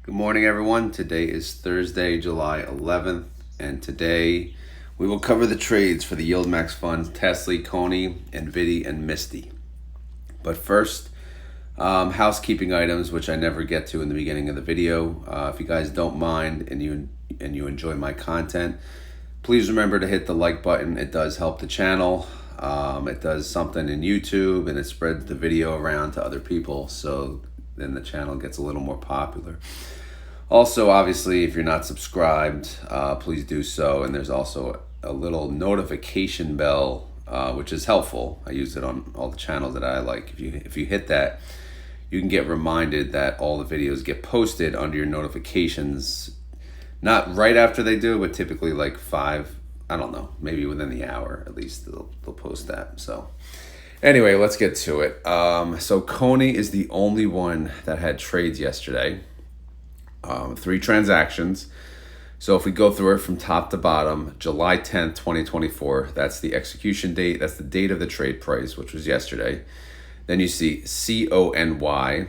Good morning, everyone. Today is Thursday, July 11th, and today we will cover the trades for the YieldMax funds, TSLY, CONY, NVDY, and MSTY. But first, housekeeping items, which I never get to in the beginning of the video. If you guys don't mind and you enjoy my content, please remember to hit the like button. It does help the channel. It does something in YouTube, and it spreads the video around to other people, so then the channel gets a little more popular. Also, obviously, if you're not subscribed, please do so. And there's also a little notification bell, which is helpful. I use it on all the channels that I like. If you hit that, you can get reminded that all the videos get posted under your notifications. Not right after they do, but typically like I don't know, maybe within the hour at least they'll post that. So anyway, let's get to it. So CONY is the only one that had trades yesterday. 3 transactions. So if we go through it from top to bottom, July 10th, 2024, that's the execution date. That's the date of the trade price, which was yesterday. Then you see CONY.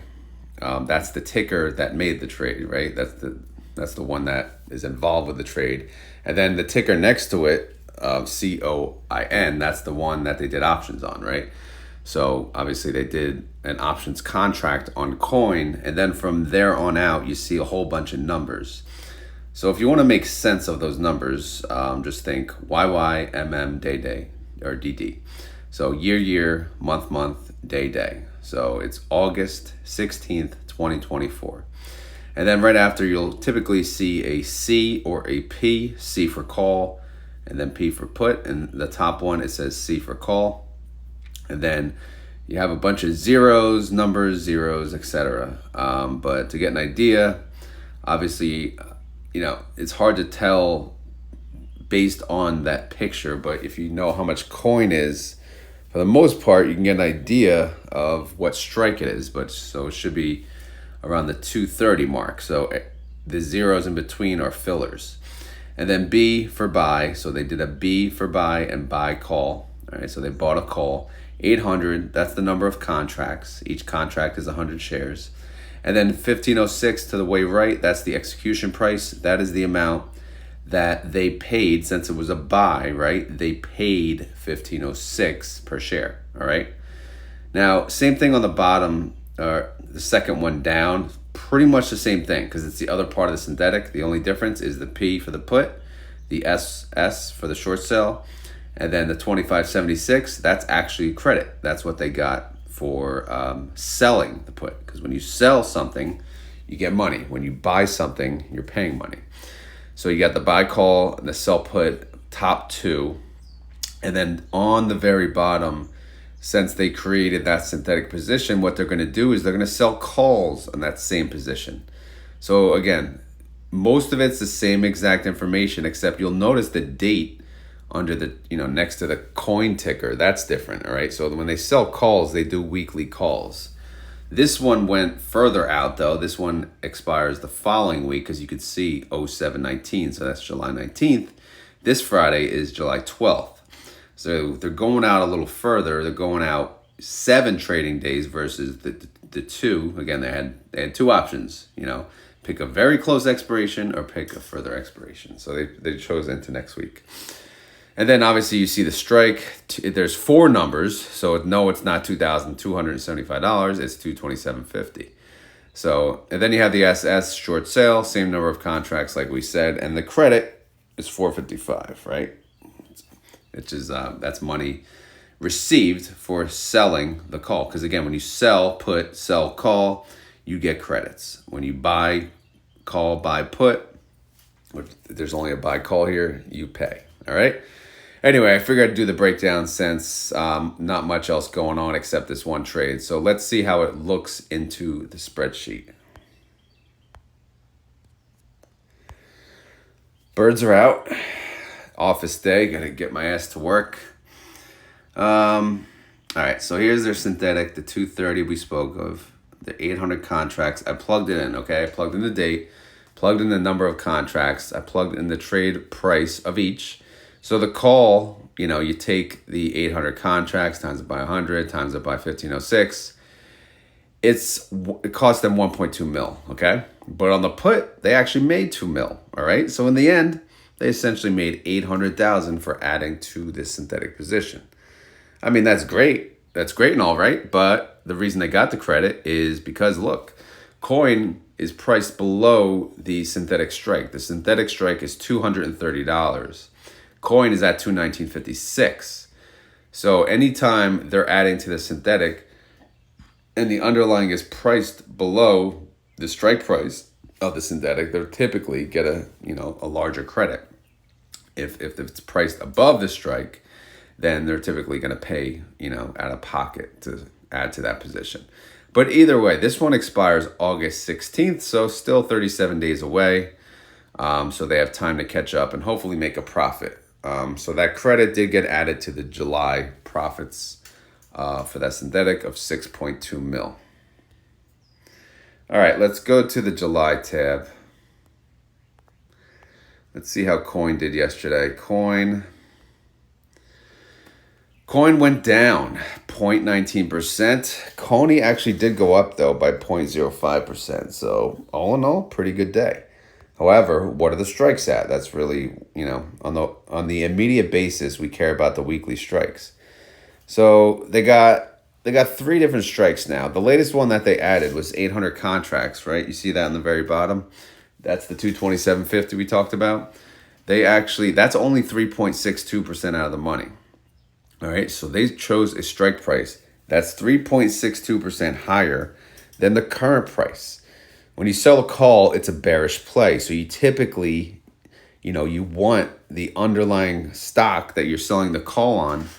That's the ticker that made the trade, right? That's the one that is involved with the trade. And then the ticker next to it, COIN, that's the one that they did options on, right? So obviously they did an options contract on coin, and then from there on out, you see a whole bunch of numbers. So if you want to make sense of those numbers, just think YY, MM, day, or DD. So year, month, day. So it's August 16th, 2024. And then right after, you'll typically see a C or a P, C for call, and then P for put. And the top one, it says C for call. And then you have a bunch of zeros, numbers, zeros, etc. But to get an idea, obviously, it's hard to tell based on that picture. But if you know how much coin is, for the most part, you can get an idea of what strike it is. So it should be around the 230 mark. So the zeros in between are fillers. And then B for buy. So they did a B for buy and buy call. All right, so they bought a call. 800, that's the number of contracts. Each contract is 100 shares. And then 1506 to the way right, that's the execution price. That is the amount that they paid since it was a buy, right? They paid 1506 per share, all right? Now, same thing on the bottom, the second one down, pretty much the same thing because it's the other part of the synthetic. The only difference is the P for the put, the SS for the short sell, and then the 2576, that's actually credit. That's what they got for selling the put. Because when you sell something, you get money. When you buy something, you're paying money. So you got the buy call and the sell put, top 2. And then on the very bottom, since they created that synthetic position, what they're going to do is they're going to sell calls on that same position. So again, most of it's the same exact information, except you'll notice the date under the, next to the coin ticker, that's different, all right? So when they sell calls, they do weekly calls. This one went further out, though. This one expires the following week, because you could see 07/19, so that's July 19th. This Friday is July 12th. So they're going out a little further. They're going out 7 trading days versus the 2. Again, they had 2 options, pick a very close expiration or pick a further expiration. So they chose into next week. And then obviously you see the strike. There's 4 numbers, so no, it's not $2,275. It's $227.50. So, and then you have the SS short sale, same number of contracts like we said, and the credit is $455, right? Which is that's money received for selling the call. Because again, when you sell put, sell call, you get credits. When you buy call, buy put, there's only a buy call here, you pay. All right. Anyway, I figured I'd do the breakdown since not much else going on except this one trade. So let's see how it looks into the spreadsheet. Birds are out. Office day. Got to get my ass to work. All right, so here's their synthetic, the 230 we spoke of, the 800 contracts. I plugged it in, okay? I plugged in the date, plugged in the number of contracts. I plugged in the trade price of each. So the call, you take the 800 contracts, times it by 100, times it by 1506. it cost them 1.2 mil, okay? But on the put, they actually made 2 mil, all right? So in the end, they essentially made 800,000 for adding to this synthetic position. I mean, that's great. That's great and all right, but the reason they got the credit is because, look, coin is priced below the synthetic strike. The synthetic strike is $230. Coin is at $219.56. So anytime they're adding to the synthetic and the underlying is priced below the strike price of the synthetic, they'll typically get a larger credit. If it's priced above the strike, then they're typically going to pay, out of pocket to add to that position. But either way, this one expires August 16th, so still 37 days away. So they have time to catch up and hopefully make a profit. So that credit did get added to the July profits for that synthetic of 6.2 mil. All right, let's go to the July tab. Let's see how coin did yesterday. Coin went down 0.19%. CONY actually did go up, though, by 0.05%. So all in all, pretty good day. However, what are the strikes at? That's really, on the immediate basis, we care about the weekly strikes. So they got 3 different strikes now. The latest one that they added was 800 contracts, right? You see that on the very bottom? That's the 227.50 we talked about. That's only 3.62% out of the money. All right, so they chose a strike price that's 3.62% higher than the current price. When you sell a call, it's a bearish play. So you typically, you want the underlying stock that you're selling the call on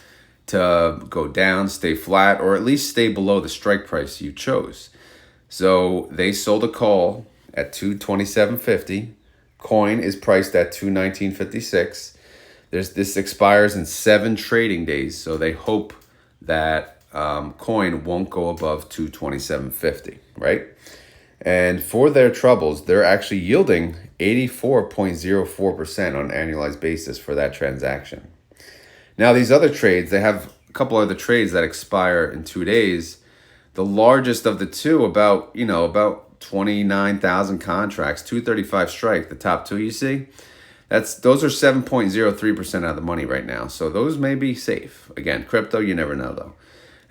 to go down, stay flat, or at least stay below the strike price you chose. So they sold a call at 227.50. Coin is priced at 219.56. This expires in 7 trading days, so they hope that coin won't go above 227.50, right? And for their troubles, they're actually yielding 84.04% on an annualized basis for that transaction. Now, these other trades, they have a couple other trades that expire in 2 days. The largest of the two, about 29,000 contracts, 235 strike, the top 2 you see. Those are 7.03% out of the money right now. So those may be safe. Again, crypto, you never know though.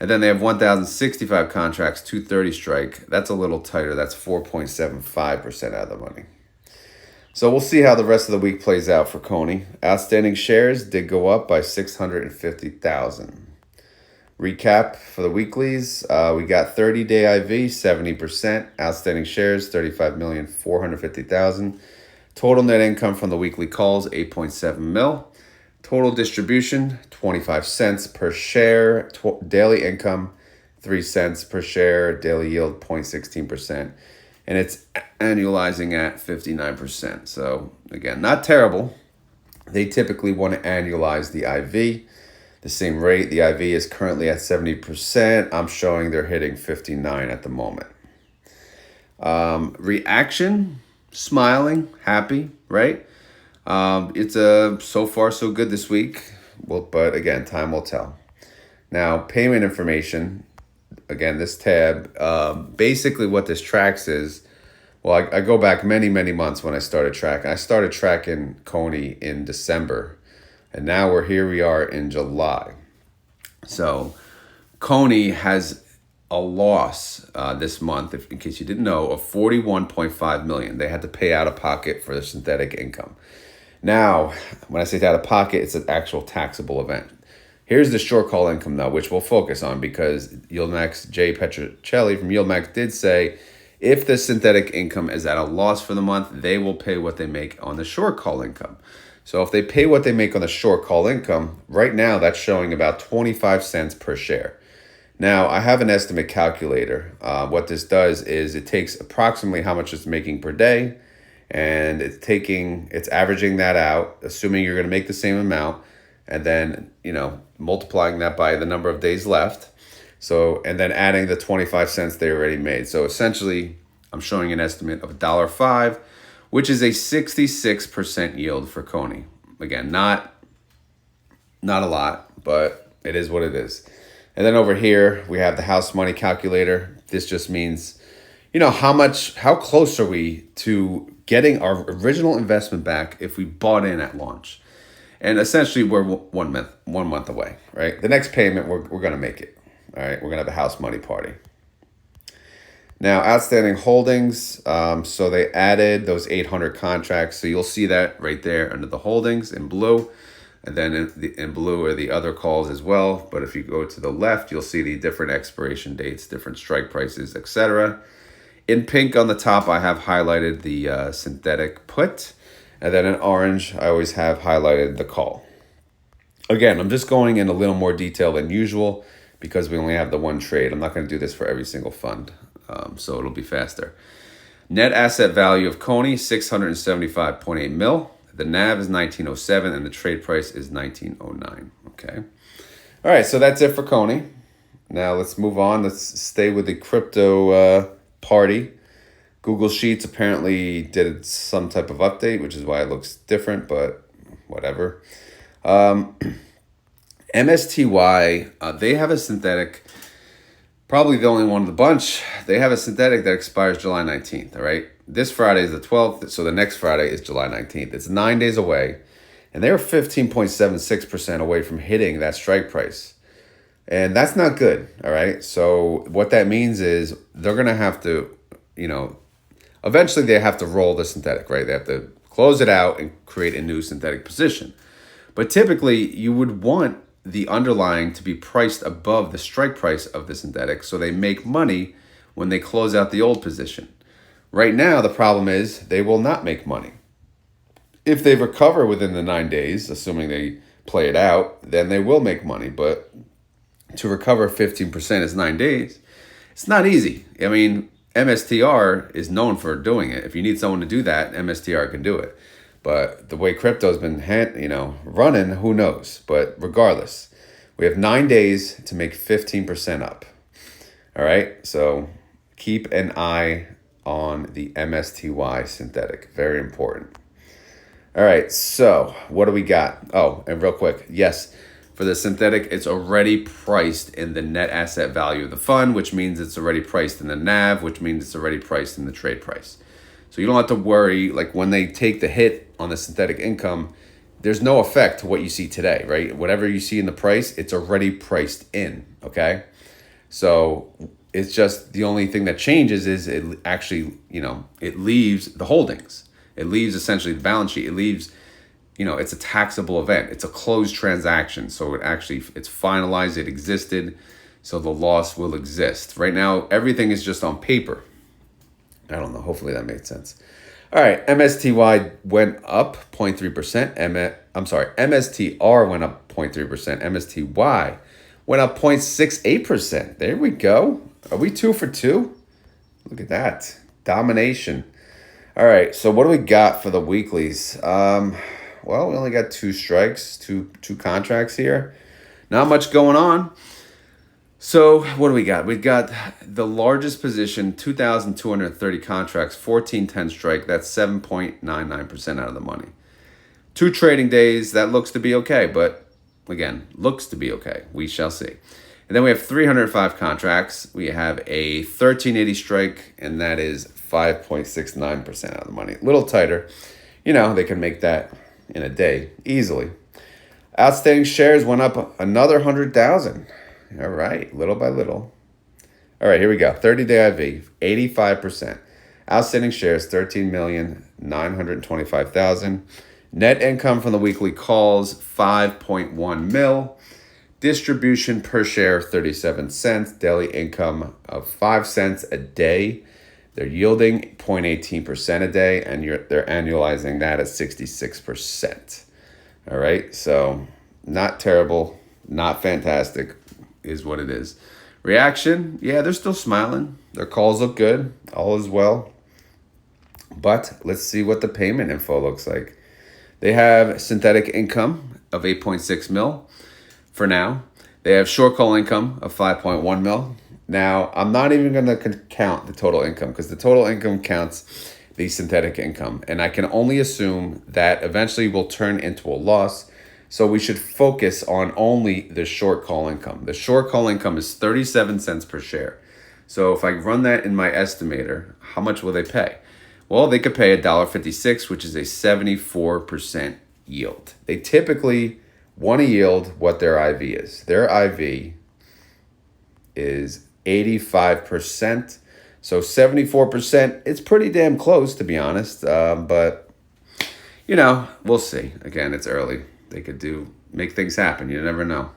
And then they have 1,065 contracts, 230 strike. That's a little tighter. That's 4.75% out of the money. So we'll see how the rest of the week plays out for CONY. Outstanding shares did go up by 650,000. Recap for the weeklies. We got 30-day IV, 70%. Outstanding shares, 35,450,000. Total net income from the weekly calls, 8.7 mil. Total distribution, 25 cents per share. Daily income, 3 cents per share. Daily yield, 0.16%. And it's annualizing at 59%. So again, not terrible. They typically want to annualize the IV. The same rate. The IV is currently at 70%. I'm showing they're hitting 59 at the moment. Reaction, smiling, happy, right? It's so far so good this week. Well, but again, time will tell. Now, payment information. Again, this tab. Basically, what this tracks is, well, I go back many months when I started tracking. I started tracking CONY in December. And now we are in July. So CONY has a loss this month, in case you didn't know, of 41.5 million. They had to pay out of pocket for the synthetic income. Now, when I say out of pocket, it's an actual taxable event. Here's the short call income, though, which we'll focus on because YieldMax, Jay Petrocelli from YieldMax did say if the synthetic income is at a loss for the month, they will pay what they make on the short call income. So if they pay what they make on the short call income, right now that's showing about 25 cents per share. Now, I have an estimate calculator. What this does is it takes approximately how much it's making per day, and it's averaging that out, assuming you're going to make the same amount, and then, multiplying that by the number of days left. So, and then adding the 25 cents they already made. So essentially, I'm showing an estimate of $1.05, which is a 66% yield for CONY. Again, not a lot, but it is what it is. And then over here, we have the house money calculator. This just means, how close are we to getting our original investment back if we bought in at launch? And essentially, we're 1 month away, right? The next payment, we're going to make it, all right? We're going to have a house money party. Now, outstanding holdings, so they added those 800 contracts. So you'll see that right there under the holdings in blue. And then in blue are the other calls as well. But if you go to the left, you'll see the different expiration dates, different strike prices, etc. In pink on the top, I have highlighted the synthetic put. And then in orange, I always have highlighted the call. Again, I'm just going in a little more detail than usual because we only have the one trade. I'm not going to do this for every single fund, so it'll be faster. Net asset value of CONY, 675.8 mil. The NAV is 1907 and the trade price is 1909. Okay. All right, so that's it for CONY. Now let's move on. Let's stay with the crypto party. Google Sheets apparently did some type of update, which is why it looks different, but whatever. MSTY, they have a synthetic, probably the only one of the bunch. They have a synthetic that expires July 19th, all right? This Friday is the 12th, so the next Friday is July 19th. It's 9 days away, and they're 15.76% away from hitting that strike price. And that's not good, all right? So what that means is they're going to have to, eventually they have to roll the synthetic, right? They have to close it out and create a new synthetic position. But typically, you would want the underlying to be priced above the strike price of the synthetic so they make money when they close out the old position. Right now, the problem is they will not make money. If they recover within the 9 days, assuming they play it out, then they will make money. But to recover 15% is 9 days. It's not easy. I mean, MSTR is known for doing it. If you need someone to do that, MSTR can do it. But the way crypto's been running, who knows? But regardless, we have 9 days to make 15% up. All right, so keep an eye on the MSTY synthetic. Very important. All right, so what do we got? Oh, and real quick, yes, for the synthetic, it's already priced in the net asset value of the fund, which means it's already priced in the NAV, which means it's already priced in the trade price. So you don't have to worry, like when they take the hit on the synthetic income, there's no effect to what you see today, right? Whatever you see in the price, it's already priced in, okay? So it's just the only thing that changes is it actually, it leaves the holdings. It leaves essentially the balance sheet. It leaves, it's a taxable event. It's a closed transaction. So it's finalized, it existed. So the loss will exist. Right now, everything is just on paper. I don't know. Hopefully that made sense. All right. MSTY went up 0.3%. MSTR went up 0.3%. MSTY went up 0.68%. There we go. Are we 2 for 2? Look at that. Domination. All right. So what do we got for the weeklies? Well, we only got 2 strikes, two contracts here. Not much going on. So what do we got? We got the largest position, 2,230 contracts, 1410 strike. That's 7.99% out of the money. 2 trading days. That looks to be okay, but again, looks to be okay. We shall see. And then we have 305 contracts. We have a 1380 strike, and that is 5.69% out of the money. A little tighter. They can make that in a day easily. Outstanding shares went up another 100,000. All right, little by little. All right, here we go. 30-day IV, 85%. Outstanding shares, 13,925,000. Net income from the weekly calls, 5.1 mil. Distribution per share, 37 cents. Daily income of 5 cents a day. They're yielding 0.18% a day, and they're annualizing that at 66%. All right, so not terrible, not fantastic is what it is. Reaction, yeah, they're still smiling. Their calls look good. All is well. But let's see what the payment info looks like. They have synthetic income of 8.6 mil for now. They have short call income of 5.1 mil. Now, I'm not even going to count the total income because the total income counts the synthetic income. And I can only assume that eventually will turn into a loss So we should focus on only the short call income. The short call income is 37 cents per share. So if I run that in my estimator, how much will they pay? Well, they could pay $1.56, which is a 74% yield. They typically want to yield what their IV is. Their IV is 85%. So 74%, it's pretty damn close, to be honest. But, we'll see. Again, it's early. They could make things happen. You never know.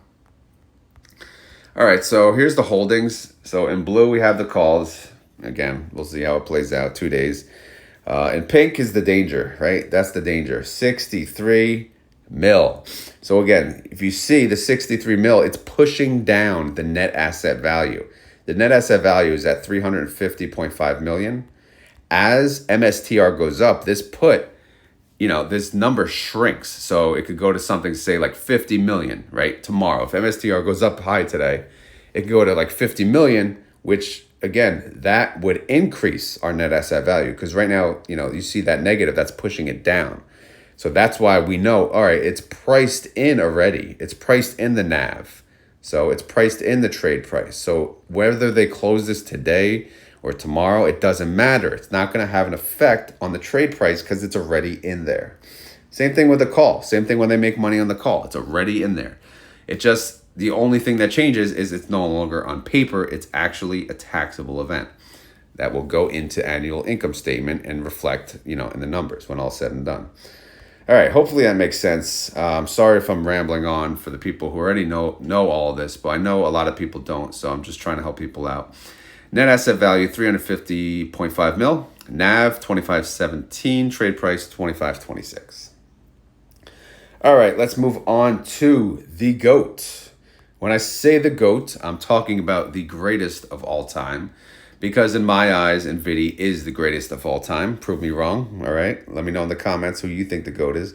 All right, so here's the holdings. So in blue, we have the calls. Again, we'll see how it plays out, 2 days. And pink is the danger, right? That's the danger. 63 mil. So again, if you see the 63 mil, it's pushing down the net asset value. The net asset value is at 350.5 million. As MSTR goes up, this number shrinks. So it could go to something, say like 50 million, right? Tomorrow, if MSTR goes up high today, it could go to like 50 million, which again, that would increase our net asset value. Because right now, you see that negative, that's pushing it down. So that's why we know, all right, it's priced in already. It's priced in the NAV. So it's priced in the trade price. So whether they close this today or tomorrow, it doesn't matter. It's not going to have an effect on the trade price because it's already in there. Same thing with the call. Same thing when they make money on the call. It's already in there. The only thing that changes is it's no longer on paper. It's actually a taxable event that will go into annual income statement and reflect, in the numbers when all said and done. All right, hopefully that makes sense. Sorry if I'm rambling on for the people who already know all of this, but I know a lot of people don't, so I'm just trying to help people out. Net asset value, 350.5 mil. NAV, 25.17. Trade price, 25.26. All right, let's move on to the GOAT. When I say the GOAT, I'm talking about the greatest of all time, because in my eyes, NVDY is the greatest of all time. Prove me wrong, all right? Let me know in the comments who you think the GOAT is.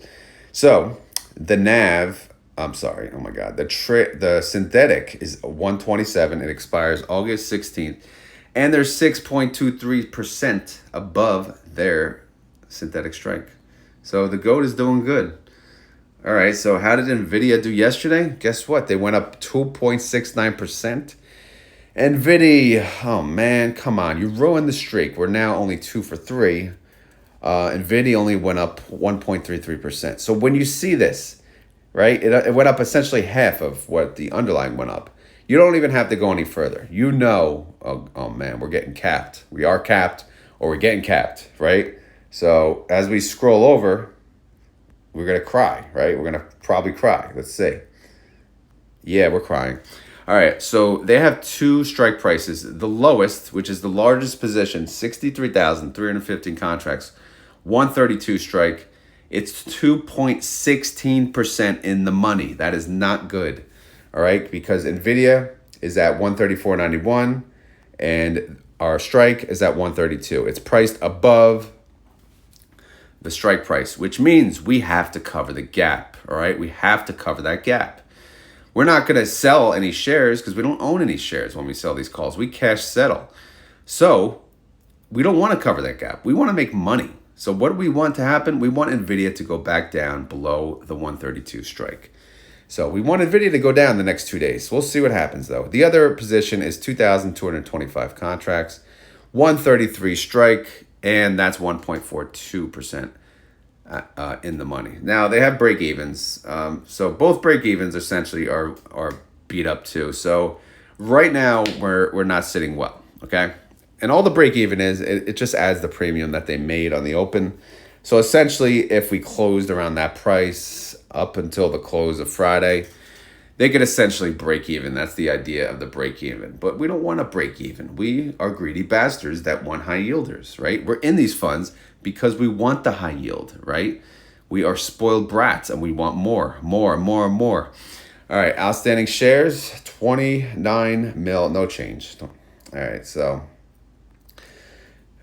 So the NAV, the synthetic is 127. It expires August 16th, and they're 6.23% above their synthetic strike. So the GOAT is doing good. All right, so how did NVIDIA do yesterday? Guess what? They went up 2.69%. NVIDIA, oh man, come on. You ruined the streak. We're now only 2 for 3. NVIDIA only went up 1.33%. So when you see this, right, it went up essentially half of what the underlying went up. You don't even have to go any further. Oh man, we're getting capped. We are capped, or we're getting capped, right? So as we scroll over, we're going to cry, right? We're going to probably cry. Let's see. Yeah, we're crying. All right, so they have 2 strike prices. The lowest, which is the largest position, 63,315 contracts, 132 strike. It's 2.16% in the money. That is not good, all right? Because NVIDIA is at 134.91, and our strike is at 132. It's priced above the strike price, which means we have to cover the gap, all right? We have to cover that gap. We're not going to sell any shares because we don't own any shares when we sell these calls. We cash settle. So we don't want to cover that gap. We want to make money. So what do we want to happen? We want NVIDIA to go back down below the 132 strike. So we want NVIDIA to go down the next 2 days. We'll see what happens, though. The other position is 2,225 contracts, 133 strike, and that's 1.42% in the money. Now they have break evens. So both break evens essentially are beat up too. So right now we're not sitting well. Okay. And all the break even is, it just adds the premium that they made on the open. So essentially, if we closed around that price up until the close of Friday, they could essentially break even. That's the idea of the break even. But we don't want to break even. We are greedy bastards that want high yielders, right? We're in these funds because we want the high yield, right? We are spoiled brats and we want more. All right, outstanding shares, 29 mil, no change. All right, so,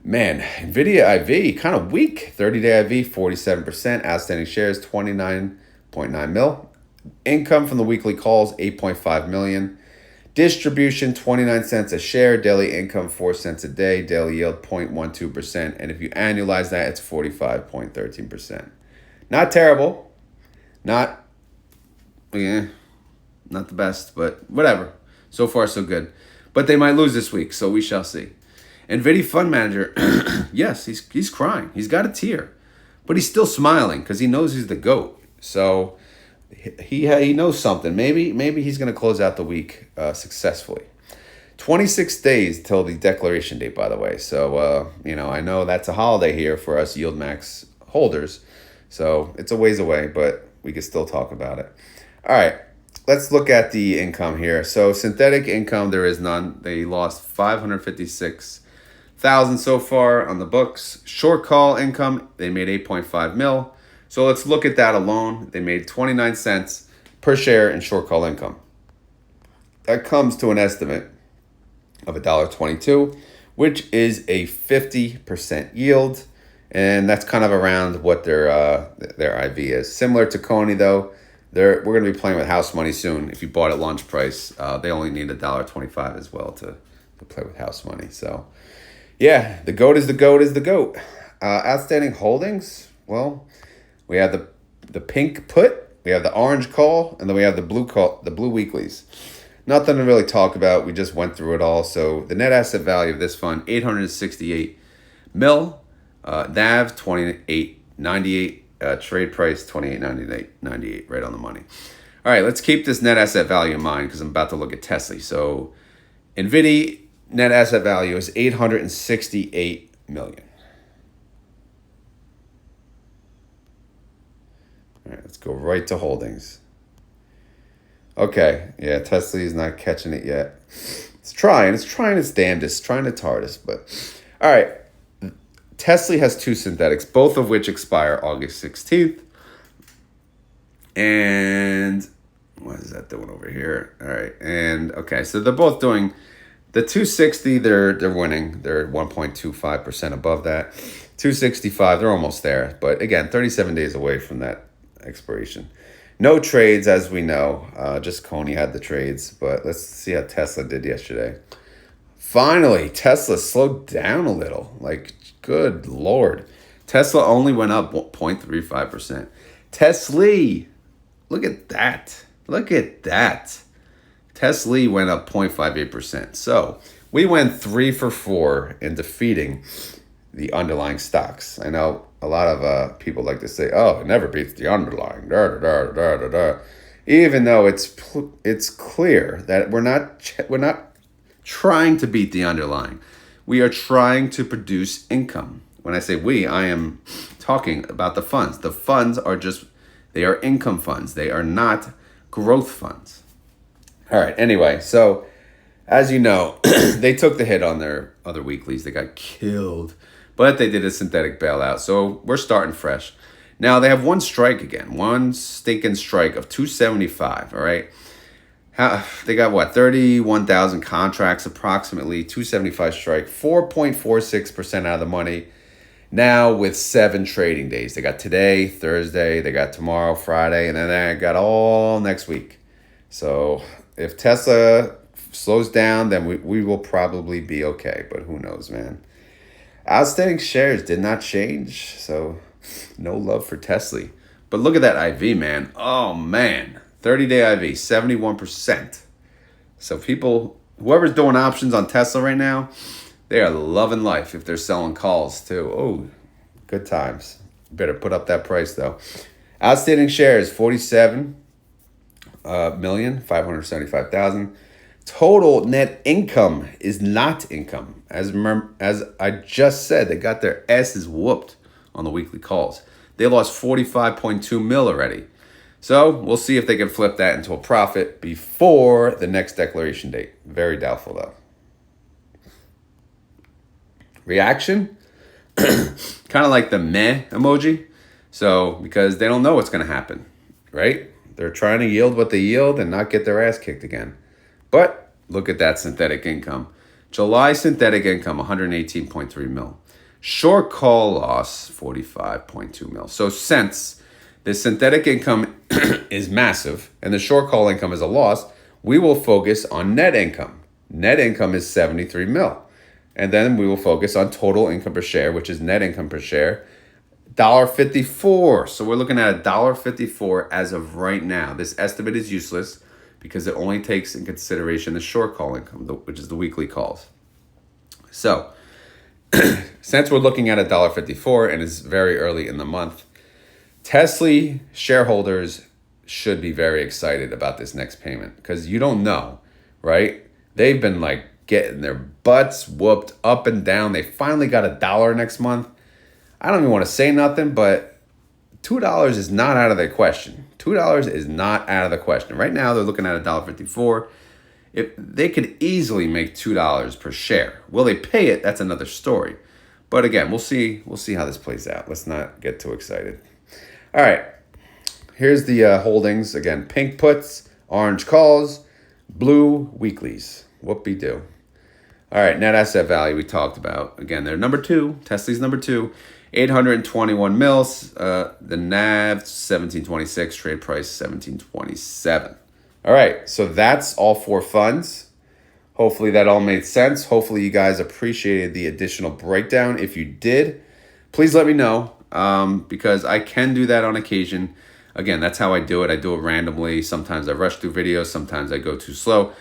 man, NVIDIA IV, kind of weak. 30-day IV, 47%. Outstanding shares, 29.9 mil. Income from the weekly calls, 8.5 million. Distribution, 29 cents a share. Daily income, 4 cents a day. Daily yield, 0.12%. And if you annualize that, it's 45.13%. Not terrible. Not Yeah, not the best, but whatever. So far, so good. But they might lose this week, so we shall see. NVDY fund manager, yes, he's crying. He's got a tear, but he's still smiling because he knows he's the GOAT. So he knows something. Maybe he's going to close out the week successfully. 26 days till the declaration date, by the way. So I know that's a holiday here for us YieldMax holders. So it's a ways away, but we can still talk about it. All right. Let's look at the income here. So synthetic income, there is none. They lost 556,000 so far on the books. Short call income, they made 8.5 mil. So let's look at that alone. They made 29 cents per share in short call income. That comes to an estimate of $1.22, which is a 50% yield. And that's kind of around what their IV is. Similar to CONY though. We're going to be playing with house money soon. If you bought at lunch price, they only need $1.25 as well to play with house money. So, yeah, the GOAT is the GOAT is the GOAT. Outstanding holdings, well, we have the pink put, we have the orange call, and then we have the blue call, the blue weeklies. Nothing to really talk about. We just went through it all. So the net asset value of this fund, 868 mil, NAV 28.98. Trade price 28.98, right on the money. All right, let's keep this net asset value in mind because I'm about to look at TSLY. So NVDY net asset value is 868 million. All right, let's go right to holdings. Okay, yeah, TSLY is not catching it yet. It's trying its damnedest, trying its hardest, but all right. TSLY has two synthetics, both of which expire August 16th. And what is that doing over here? All right. And okay, so they're both doing the 260, they're winning. They're 1.25% above that. 265, they're almost there. But again, 37 days away from that expiration. No trades, as we know. Just CONY had the trades. But let's see how TSLY did yesterday. Finally, Tesla slowed down a little. Like, good Lord. Tesla only went up 0.35%. TSLY, look at that. Look at that. TSLY went up 0.58%. So we went 3 for 4 in defeating the underlying stocks. I know a lot of people like to say, oh, it never beats the underlying. Even though it's clear that we're not trying to beat the underlying. We are trying to produce income. When I say we, I am talking about the funds. The funds they are income funds. They are not growth funds. All right, anyway, so as you know, they took the hit on their other weeklies. They got killed, but they did a synthetic bailout. So we're starting fresh. Now they have one strike again, one stinking strike of 275, all right? They got 31,000 contracts, approximately 275 strike, 4.46% out of the money. Now with 7 trading days, they got today, Thursday, they got tomorrow, Friday, and then they got all next week. So if Tesla slows down, then we will probably be okay. But who knows, man? Outstanding shares did not change, so no love for TSLY. But look at that IV, man. Oh man. 30-day IV, 71%. So people, whoever's doing options on Tesla right now, they are loving life if they're selling calls too. Oh, good times. Better put up that price though. Outstanding shares, 47,575,000. Total net income is not income. As I just said, they got their asses whooped on the weekly calls. They lost 45.2 mil already. So we'll see if they can flip that into a profit before the next declaration date. Very doubtful though. Reaction? Kind of like the meh emoji. So because they don't know what's going to happen, right? They're trying to yield what they yield and not get their ass kicked again. But look at that synthetic income. July synthetic income, 118.3 mil. Short call loss, 45.2 mil. So since the synthetic income is massive and the short call income is a loss, we will focus on net income. Net income is 73 mil. And then we will focus on total income per share, which is net income per share $1.54. So we're looking at $1.54 as of right now. This estimate is useless because it only takes in consideration the short call income, which is the weekly calls. So since we're looking at $1.54 and it's very early in the month, TSLY shareholders should be very excited about this next payment because you don't know, right? They've been like getting their butts whooped up and down. They finally got $1 next month. I don't even want to say nothing, but $2 is not out of the question. $2 is not out of the question. Right now, they're looking at $1.54. If they could easily make $2 per share. Will they pay it? That's another story. But again, we'll see how this plays out. Let's not get too excited. All right. Here's the holdings. Again, pink puts, orange calls, blue weeklies. Whoopie-doo. All right, net asset value we talked about. Again, they're number 2. TSLY's number 2. 821 mils. The NAV 1726. Trade price 1727. All right, so that's all 4 funds. Hopefully that all made sense. Hopefully you guys appreciated the additional breakdown. If you did, please let me know because I can do that on occasion. Again, that's how I do it. I do it randomly. Sometimes I rush through videos. Sometimes I go too slow.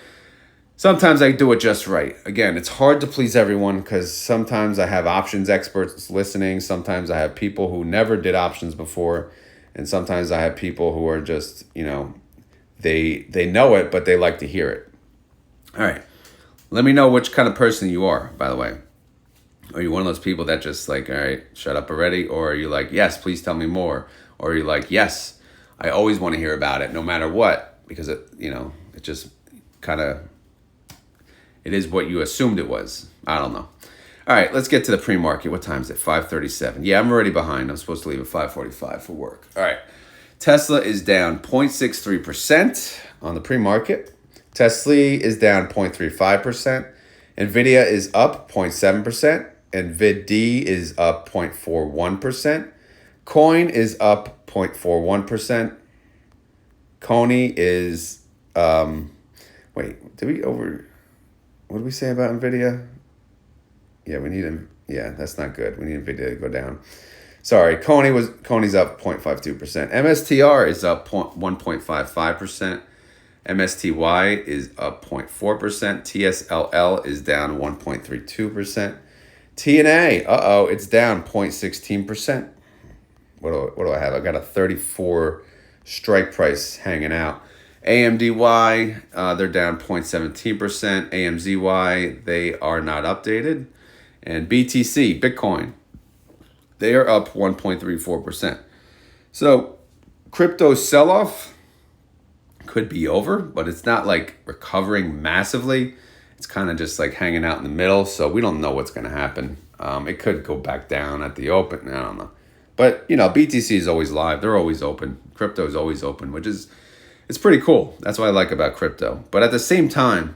Sometimes I do it just right. Again, it's hard to please everyone because sometimes I have options experts listening. Sometimes I have people who never did options before. And sometimes I have people who are just, they know it, but they like to hear it. All right. Let me know which kind of person you are, by the way. Are you one of those people that just like, all right, shut up already? Or are you like, yes, please tell me more? Or are you like, yes, I always want to hear about it no matter what? Because it just kind of, it is what you assumed it was. I don't know. All right, let's get to the pre-market. What time is it? 5:37. Yeah, I'm already behind. I'm supposed to leave at 5:45 for work. All right. Tesla is down 0.63% on the pre-market. TSLY is down 0.35%. NVDY is up 0.7%. NVDY is up 0.41%. CONY is up 0.41%. CONY is, what did we say about NVIDIA? Yeah, that's not good. We need NVIDIA to go down. Sorry, CONY's up 0.52%. MSTR is up 1.55%. MSTY is up 0.4%. TSLY is down 1.32%. TNA, it's down 0.16%. What do I have? I got a 34 strike price hanging out. AMDY, they're down 0.17%. AMZY, they are not updated. And BTC, Bitcoin, they are up 1.34%. So crypto sell-off could be over, but it's not like recovering massively. It's kind of just like hanging out in the middle. So we don't know what's going to happen. It could go back down at the open. I don't know. But, BTC is always live. They're always open. Crypto is always open, it's pretty cool. That's what I like about crypto. But at the same time,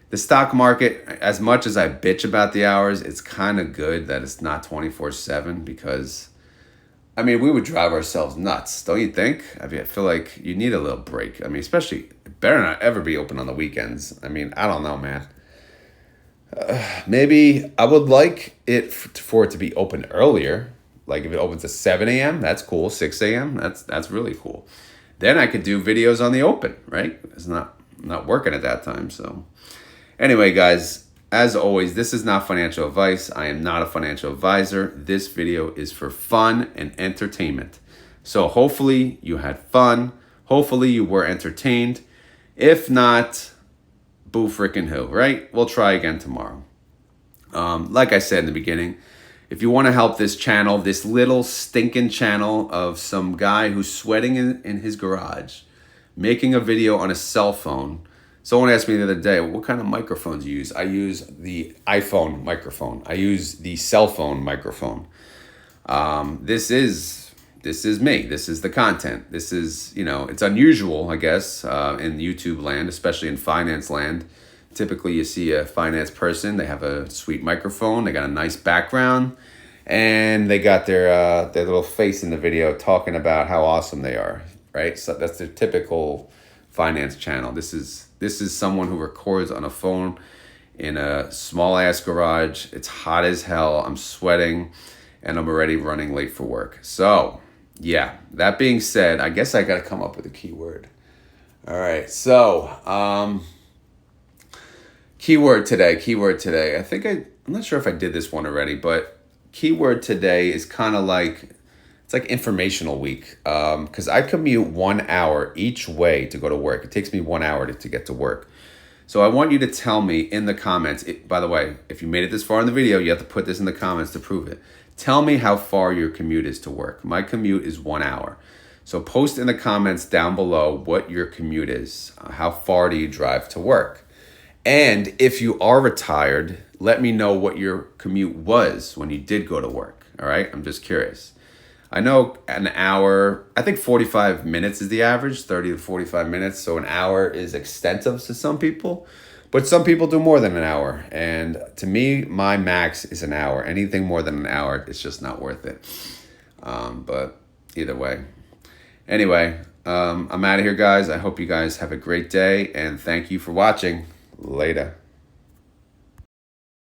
the stock market, as much as I bitch about the hours, it's kind of good that it's not 24/7 because, we would drive ourselves nuts. Don't you think? I feel like you need a little break. Especially, it better not ever be open on the weekends. I don't know, man. Maybe I would like it for it to be open earlier. Like if it opens at 7 a.m., that's cool. 6 a.m., that's really cool. Then I could do videos on the open, right? It's not working at that time. So anyway, guys, as always, this is not financial advice. I am not a financial advisor. This video is for fun and entertainment. So hopefully you had fun. Hopefully you were entertained. If not, boo frickin' who, right? We'll try again tomorrow. Like I said in the beginning, if you want to help this channel, this little stinking channel of some guy who's sweating in his garage, making a video on a cell phone. Someone asked me the other day, what kind of microphones you use? I use the iPhone microphone. I use the cell phone microphone. This is me. This is the content. This is, it's unusual, I guess, in YouTube land, especially in finance land. Typically, you see a finance person. They have a sweet microphone. They got a nice background, and they got their little face in the video talking about how awesome they are. Right? So that's their typical finance channel. This is someone who records on a phone in a small ass garage. It's hot as hell. I'm sweating, and I'm already running late for work. So yeah, that being said, I guess I got to come up with a keyword. All right, so keyword today. I'm not sure if I did this one already, but keyword today is kind of like, it's like informational week, because I commute 1 hour each way to go to work. It takes me 1 hour to get to work. So I want you to tell me in the comments, by the way, if you made it this far in the video, you have to put this in the comments to prove it. Tell me how far your commute is to work. My commute is 1 hour. So post in the comments down below what your commute is. How far do you drive to work? And if you are retired, let me know what your commute was when you did go to work. All right, I'm just curious. I know an hour, I think 45 minutes is the average, 30 to 45 minutes. So an hour is extensive to some people, but some people do more than an hour. And to me, my max is an hour. Anything more than an hour, it's just not worth it. But either way. Anyway, I'm out of here, guys. I hope you guys have a great day, and thank you for watching. Later.